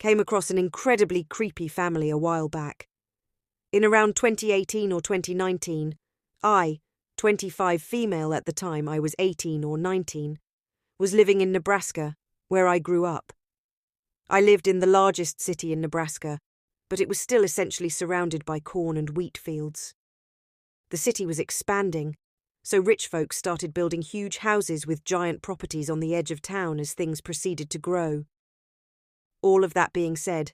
came across an incredibly creepy family a while back. In around 2018 or 2019, I, 25 female at the time, I was 18 or 19, was living in Nebraska, where I grew up. I lived in the largest city in Nebraska, but it was still essentially surrounded by corn and wheat fields. The city was expanding, so rich folks started building huge houses with giant properties on the edge of town as things proceeded to grow. All of that being said,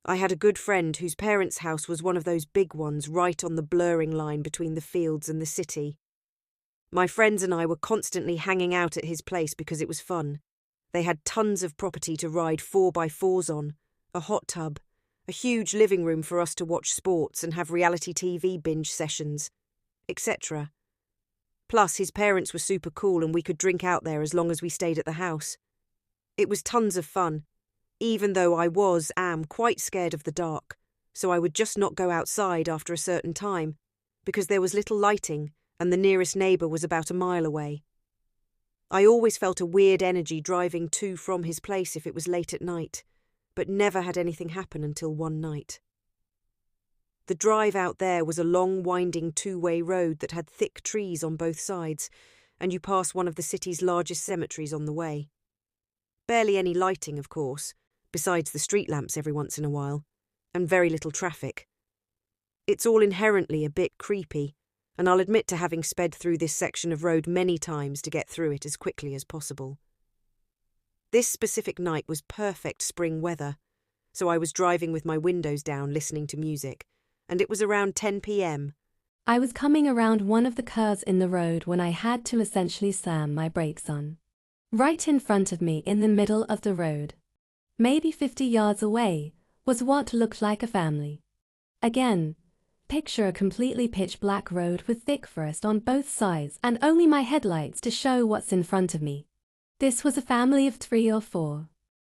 I had a good friend whose parents' house was one of those big ones right on the blurring line between the fields and the city. My friends and I were constantly hanging out at his place because it was fun. They had tons of property to ride 4x4s on, a hot tub, a huge living room for us to watch sports and have reality TV binge sessions, etc. Plus, his parents were super cool and we could drink out there as long as we stayed at the house. It was tons of fun, even though I am quite scared of the dark, so I would just not go outside after a certain time, because there was little lighting and the nearest neighbour was about a mile away. I always felt a weird energy driving to from his place if it was late at night, but never had anything happen until one night. The drive out there was a long, winding two-way road that had thick trees on both sides, and you pass one of the city's largest cemeteries on the way. Barely any lighting, of course, besides the street lamps every once in a while, and very little traffic. It's all inherently a bit creepy, and I'll admit to having sped through this section of road many times to get through it as quickly as possible. This specific night was perfect spring weather, so I was driving with my windows down listening to music, and it was around 10 p.m. I was coming around one of the curves in the road when I had to essentially slam my brakes on. Right in front of me in the middle of the road, maybe 50 yards away, was what looked like a family. Again, picture a completely pitch-black road with thick forest on both sides and only my headlights to show what's in front of me. This was a family of 3 or 4.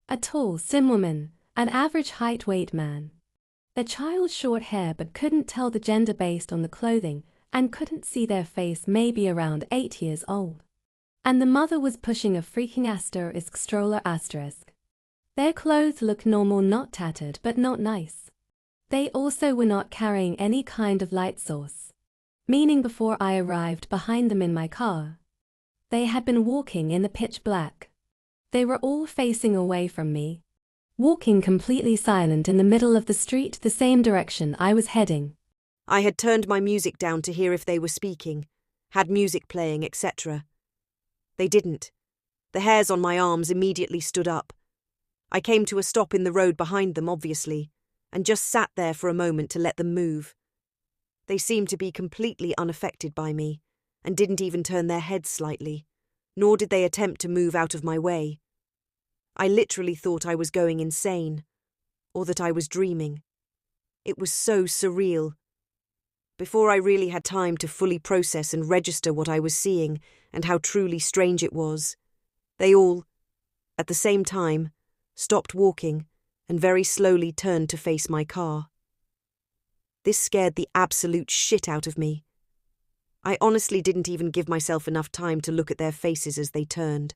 A tall, slim woman, an average height-weight man. The child short hair but couldn't tell the gender based on the clothing and couldn't see their face, maybe around 8 years old. And the mother was pushing a freaking asterisk stroller asterisk. Their clothes looked normal, not tattered but not nice. They also were not carrying any kind of light source, meaning before I arrived behind them in my car, they had been walking in the pitch black. They were all facing away from me, walking completely silent in the middle of the street the same direction I was heading. I had turned my music down to hear if they were speaking, had music playing, etc. They didn't. The hairs on my arms immediately stood up. I came to a stop in the road behind them, obviously, and just sat there for a moment to let them move. They seemed to be completely unaffected by me, and didn't even turn their heads slightly, nor did they attempt to move out of my way. I literally thought I was going insane, or that I was dreaming. It was so surreal. Before I really had time to fully process and register what I was seeing and how truly strange it was, they all, at the same time, stopped walking and very slowly turned to face my car. This scared the absolute shit out of me. I honestly didn't even give myself enough time to look at their faces as they turned.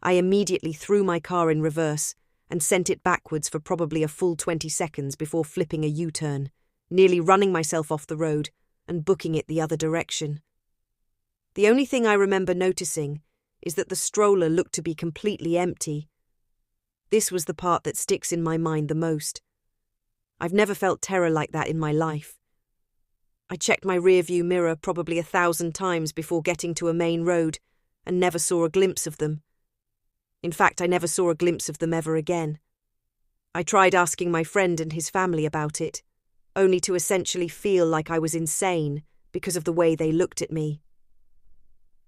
I immediately threw my car in reverse and sent it backwards for probably a full 20 seconds before flipping a U-turn, nearly running myself off the road and booking it the other direction. The only thing I remember noticing is that the stroller looked to be completely empty. This was the part that sticks in my mind the most. I've never felt terror like that in my life. I checked my rearview mirror probably 1,000 times before getting to a main road and never saw a glimpse of them. In fact, I never saw a glimpse of them ever again. I tried asking my friend and his family about it, only to essentially feel like I was insane because of the way they looked at me.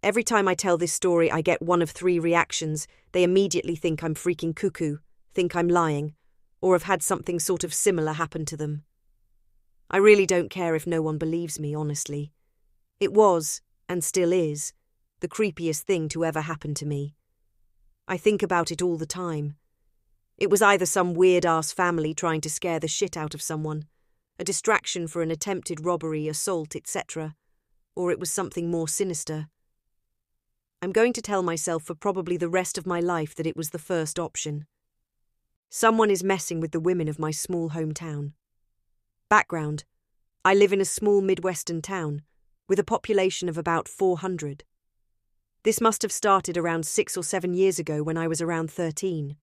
Every time I tell this story, I get one of 3 reactions. They immediately think I'm freaking cuckoo, think I'm lying, or have had something sort of similar happen to them. I really don't care if no one believes me, honestly. It was, and still is, the creepiest thing to ever happen to me. I think about it all the time. It was either some weird-ass family trying to scare the shit out of someone, a distraction for an attempted robbery, assault, etc., or it was something more sinister. I'm going to tell myself for probably the rest of my life that it was the first option. Someone is messing with the women of my small hometown. Background: I live in a small Midwestern town with a population of about 400. This must have started around 6 or 7 years ago when I was around 13.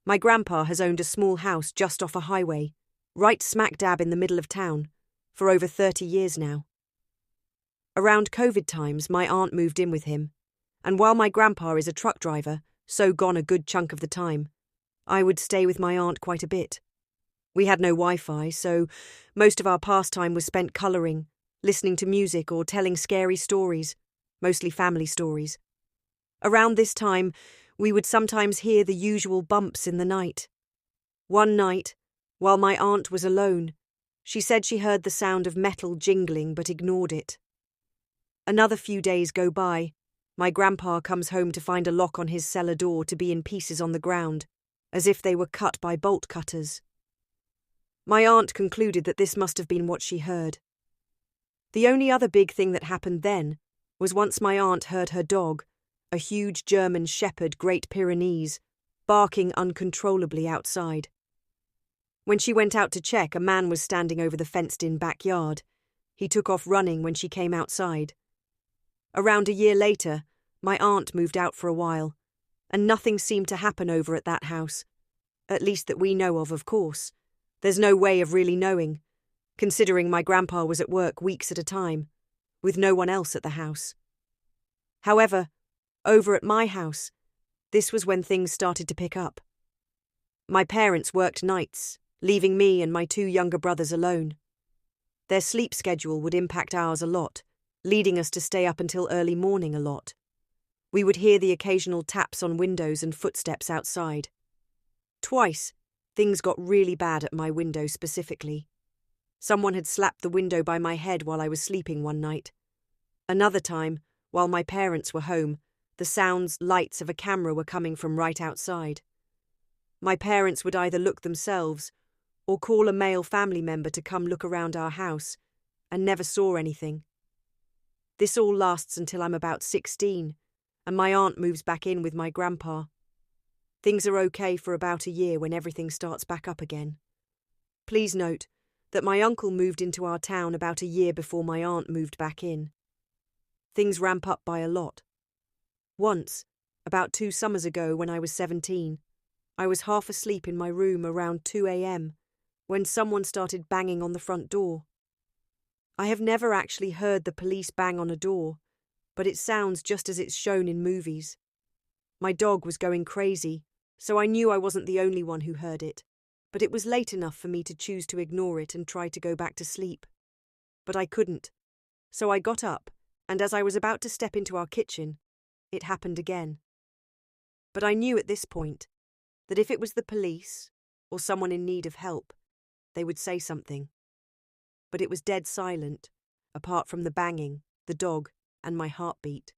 My grandpa has owned a small house just off a highway, right smack dab in the middle of town, for over 30 years now. Around COVID times, my aunt moved in with him, and while my grandpa is a truck driver, so gone a good chunk of the time, I would stay with my aunt quite a bit. We had no Wi-Fi, so most of our pastime was spent colouring, listening to music or telling scary stories, mostly family stories. Around this time, we would sometimes hear the usual bumps in the night. One night, while my aunt was alone, she said she heard the sound of metal jingling but ignored it. Another few days go by. My grandpa comes home to find a lock on his cellar door to be in pieces on the ground, as if they were cut by bolt cutters. My aunt concluded that this must have been what she heard. The only other big thing that happened then was once my aunt heard her dog, a huge German Shepherd Great Pyrenees, barking uncontrollably outside. When she went out to check, a man was standing over the fenced-in backyard. He took off running when she came outside. Around a year later, my aunt moved out for a while, and nothing seemed to happen over at that house. At least that we know of course. There's no way of really knowing, considering my grandpa was at work weeks at a time, with no one else at the house. However, over at my house, this was when things started to pick up. My parents worked nights, leaving me and my 2 younger brothers alone. Their sleep schedule would impact ours a lot, leading us to stay up until early morning a lot. We would hear the occasional taps on windows and footsteps outside. Twice, things got really bad at my window specifically. Someone had slapped the window by my head while I was sleeping one night. Another time, while my parents were home, the sounds, lights of a camera were coming from right outside. My parents would either look themselves or call a male family member to come look around our house, and never saw anything. This all lasts until I'm about 16, and my aunt moves back in with my grandpa. Things are okay for about a year when everything starts back up again. Please note that my uncle moved into our town about a year before my aunt moved back in. Things ramp up by a lot. Once, about 2 summers ago when I was 17, I was half asleep in my room around 2 a.m. when someone started banging on the front door. I have never actually heard the police bang on a door, but it sounds just as it's shown in movies. My dog was going crazy, so I knew I wasn't the only one who heard it, but it was late enough for me to choose to ignore it and try to go back to sleep. But I couldn't, so I got up, and as I was about to step into our kitchen, it happened again. But I knew at this point that if it was the police or someone in need of help, they would say something. But it was dead silent, apart from the banging, the dog, and my heartbeat.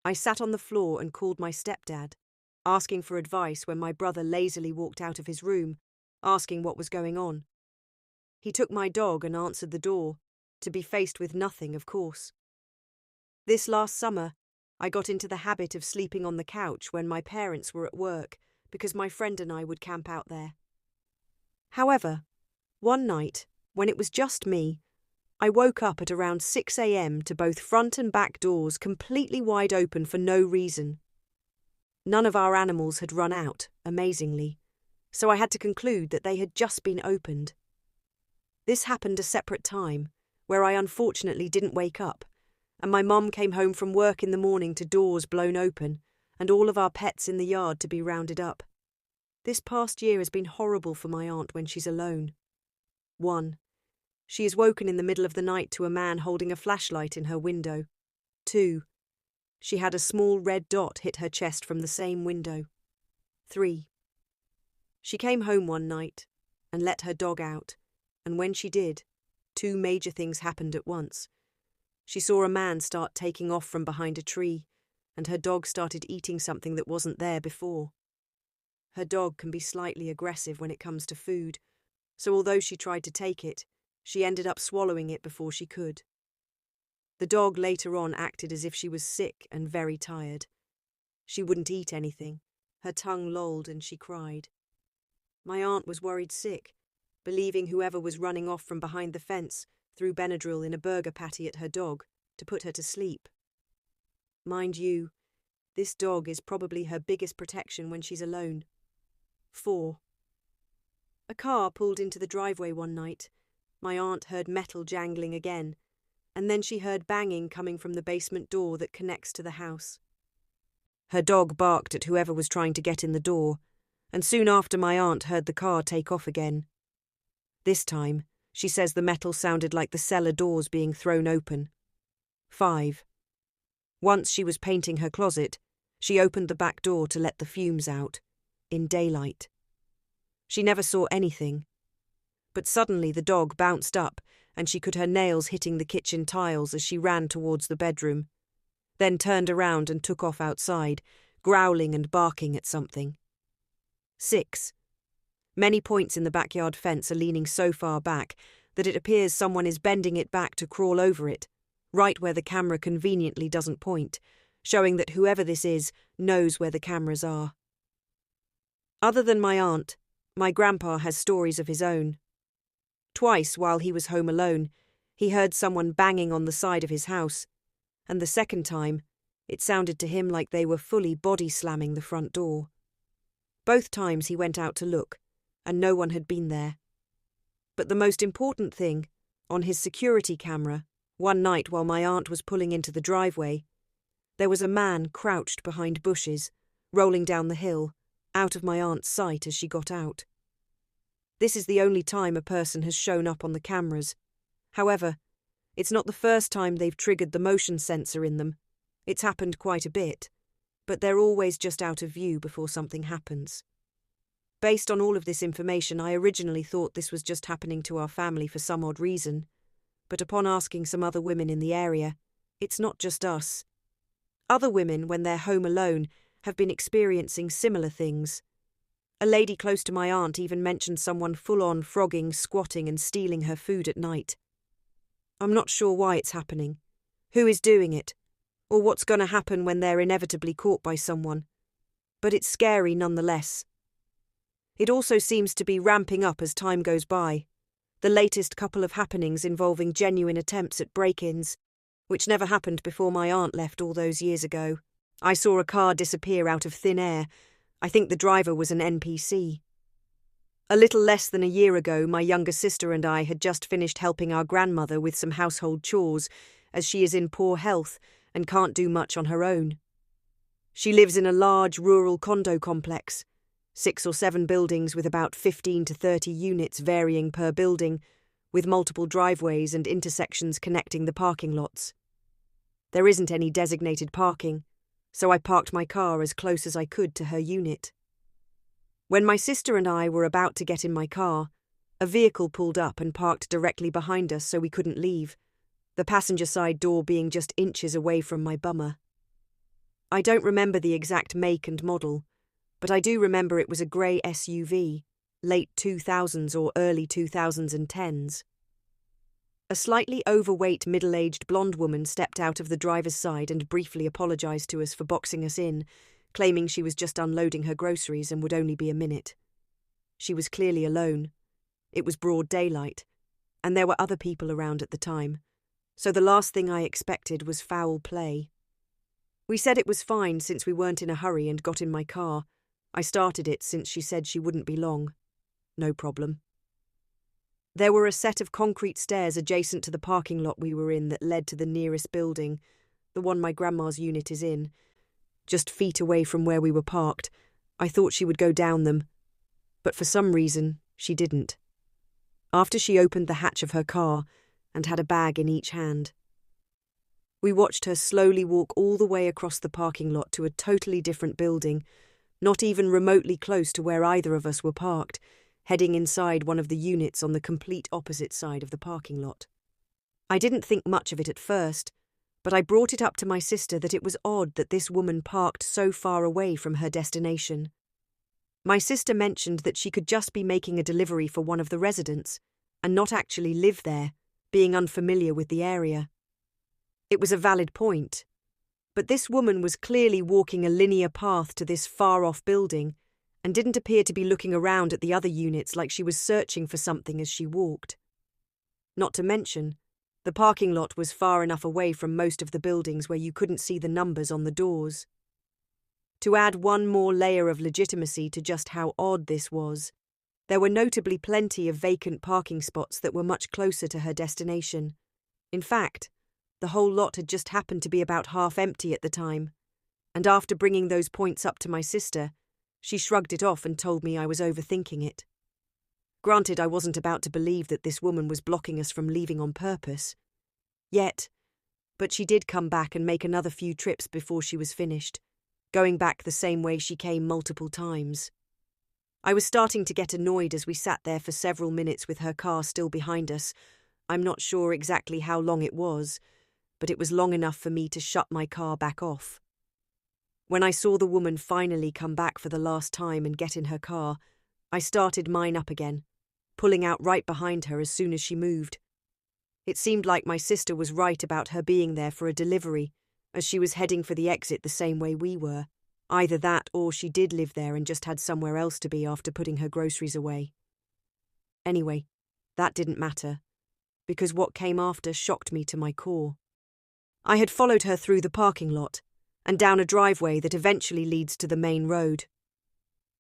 I sat on the floor and called my stepdad, asking for advice when my brother lazily walked out of his room, asking what was going on. He took my dog and answered the door, to be faced with nothing, of course. This last summer, I got into the habit of sleeping on the couch when my parents were at work because my friend and I would camp out there. However, one night, when it was just me, I woke up at around 6 a.m. to both front and back doors completely wide open for no reason. None of our animals had run out, amazingly, so I had to conclude that they had just been opened. This happened a separate time, where I unfortunately didn't wake up, and my mum came home from work in the morning to doors blown open, and all of our pets in the yard to be rounded up. This past year has been horrible for my aunt when she's alone. 1. She is woken in the middle of the night to a man holding a flashlight in her window. 2. She had a small red dot hit her chest from the same window. 3. She came home one night and let her dog out, and when she did, 2 major things happened at once. She saw a man start taking off from behind a tree, and her dog started eating something that wasn't there before. Her dog can be slightly aggressive when it comes to food, so although she tried to take it, she ended up swallowing it before she could. The dog later on acted as if she was sick and very tired. She wouldn't eat anything, Her tongue lolled and she cried. My aunt was worried sick, believing whoever was running off from behind the fence threw Benadryl in a burger patty at her dog to put her to sleep. Mind you, this dog is probably her biggest protection when she's alone. 4. A car pulled into the driveway one night. My aunt heard metal jangling again, and then she heard banging coming from the basement door that connects to the house. Her dog barked at whoever was trying to get in the door, and soon after my aunt heard the car take off again. This time, she says the metal sounded like the cellar doors being thrown open. 5. Once she was painting her closet, she opened the back door to let the fumes out, in daylight. She never saw anything, but suddenly the dog bounced up and she could hear nails hitting the kitchen tiles as she ran towards the bedroom, then turned around and took off outside, growling and barking at something. 6. Many points in the backyard fence are leaning so far back that it appears someone is bending it back to crawl over it, right where the camera conveniently doesn't point, showing that whoever this is knows where the cameras are. Other than my aunt, my grandpa has stories of his own. Twice, while he was home alone, he heard someone banging on the side of his house, and the second time, it sounded to him like they were fully body slamming the front door. Both times he went out to look, and no one had been there. But the most important thing, on his security camera, one night while my aunt was pulling into the driveway, there was a man crouched behind bushes, rolling down the hill, out of my aunt's sight as she got out. This is the only time a person has shown up on the cameras. However, it's not the first time they've triggered the motion sensor in them. It's happened quite a bit, but they're always just out of view before something happens. Based on all of this information, I originally thought this was just happening to our family for some odd reason, but upon asking some other women in the area, it's not just us. Other women, when they're home alone, have been experiencing similar things. A lady close to my aunt even mentioned someone full-on frogging, squatting and stealing her food at night. I'm not sure why it's happening, who is doing it, or what's going to happen when they're inevitably caught by someone, but it's scary nonetheless. It also seems to be ramping up as time goes by. The latest couple of happenings involving genuine attempts at break-ins, which never happened before my aunt left all those years ago. I saw a car disappear out of thin air. I think the driver was an NPC. A little less than a year ago, my younger sister and I had just finished helping our grandmother with some household chores, as she is in poor health and can't do much on her own. She lives in a large rural condo complex, 6 or 7 buildings with about 15 to 30 units varying per building, with multiple driveways and intersections connecting the parking lots. There isn't any designated parking, so I parked my car as close as I could to her unit. When my sister and I were about to get in my car, a vehicle pulled up and parked directly behind us so we couldn't leave, the passenger side door being just inches away from my bummer. I don't remember the exact make and model, but I do remember it was a grey SUV, late 2000s or early 2010s. A slightly overweight middle-aged blonde woman stepped out of the driver's side and briefly apologised to us for boxing us in, claiming she was just unloading her groceries and would only be a minute. She was clearly alone. It was broad daylight, and there were other people around at the time, so the last thing I expected was foul play. We said it was fine since we weren't in a hurry and got in my car. I started it since she said she wouldn't be long. No problem. There were a set of concrete stairs adjacent to the parking lot we were in that led to the nearest building, the one my grandma's unit is in. Just feet away from where we were parked, I thought she would go down them, but for some reason, she didn't. After she opened the hatch of her car and had a bag in each hand. We watched her slowly walk all the way across the parking lot to a totally different building, not even remotely close to where either of us were parked, heading inside one of the units on the complete opposite side of the parking lot. I didn't think much of it at first, but I brought it up to my sister that it was odd that this woman parked so far away from her destination. My sister mentioned that she could just be making a delivery for one of the residents, and not actually live there, being unfamiliar with the area. It was a valid point, But this woman was clearly walking a linear path to this far-off building and didn't appear to be looking around at the other units like she was searching for something as she walked. Not to mention, the parking lot was far enough away from most of the buildings where you couldn't see the numbers on the doors. To add one more layer of legitimacy to just how odd this was, there were notably plenty of vacant parking spots that were much closer to her destination. In fact, the whole lot had just happened to be about half empty at the time, and after bringing those points up to my sister, she shrugged it off and told me I was overthinking it. Granted, I wasn't about to believe that this woman was blocking us from leaving on purpose. Yet, but she did come back and make another few trips before she was finished, going back the same way she came multiple times. I was starting to get annoyed as we sat there for several minutes with her car still behind us. I'm not sure exactly how long it was, but it was long enough for me to shut my car back off. When I saw the woman finally come back for the last time and get in her car, I started mine up again, pulling out right behind her as soon as she moved. It seemed like my sister was right about her being there for a delivery, as she was heading for the exit the same way we were. Either that or she did live there and just had somewhere else to be after putting her groceries away. Anyway, that didn't matter, because what came after shocked me to my core. I had followed her through the parking lot and down a driveway that eventually leads to the main road.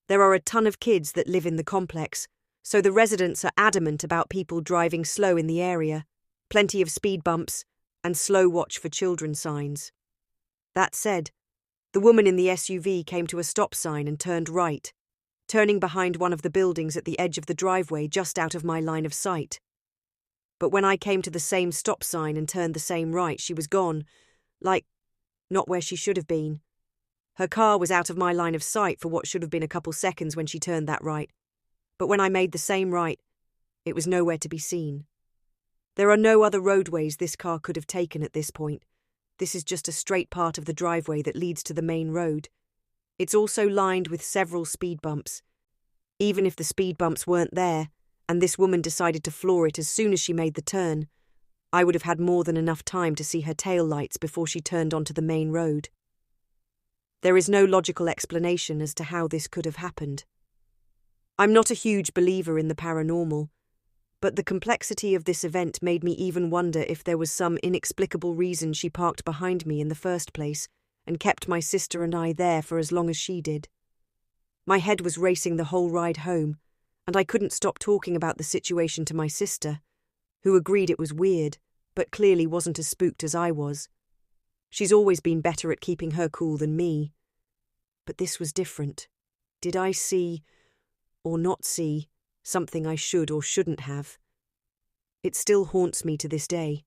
There are a ton of kids that live in the complex, so the residents are adamant about people driving slow in the area, plenty of speed bumps, and slow watch for children signs. That said, the woman in the SUV came to a stop sign and turned right, turning behind one of the buildings at the edge of the driveway just out of my line of sight. But when I came to the same stop sign and turned the same right, she was gone, not where she should have been. Her car was out of my line of sight for what should have been a couple seconds when she turned that right, but when I made the same right, it was nowhere to be seen. There are no other roadways this car could have taken at this point. This is just a straight part of the driveway that leads to the main road. It's also lined with several speed bumps. Even if the speed bumps weren't there, and this woman decided to floor it as soon as she made the turn, I would have had more than enough time to see her tail lights before she turned onto the main road. There is no logical explanation as to how this could have happened. I'm not a huge believer in the paranormal, but the complexity of this event made me even wonder if there was some inexplicable reason she parked behind me in the first place and kept my sister and I there for as long as she did. My head was racing the whole ride home, and I couldn't stop talking about the situation to my sister, who agreed it was weird, but clearly wasn't as spooked as I was. She's always been better at keeping her cool than me. But this was different. Did I see, or not see, something I should or shouldn't have? It still haunts me to this day.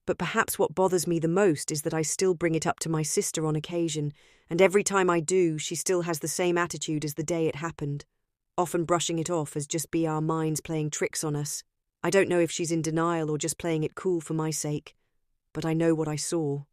But perhaps what bothers me the most is that I still bring it up to my sister on occasion, and every time I do, she still has the same attitude as the day it happened, often brushing it off as just be our minds playing tricks on us. I don't know if she's in denial or just playing it cool for my sake, but I know what I saw.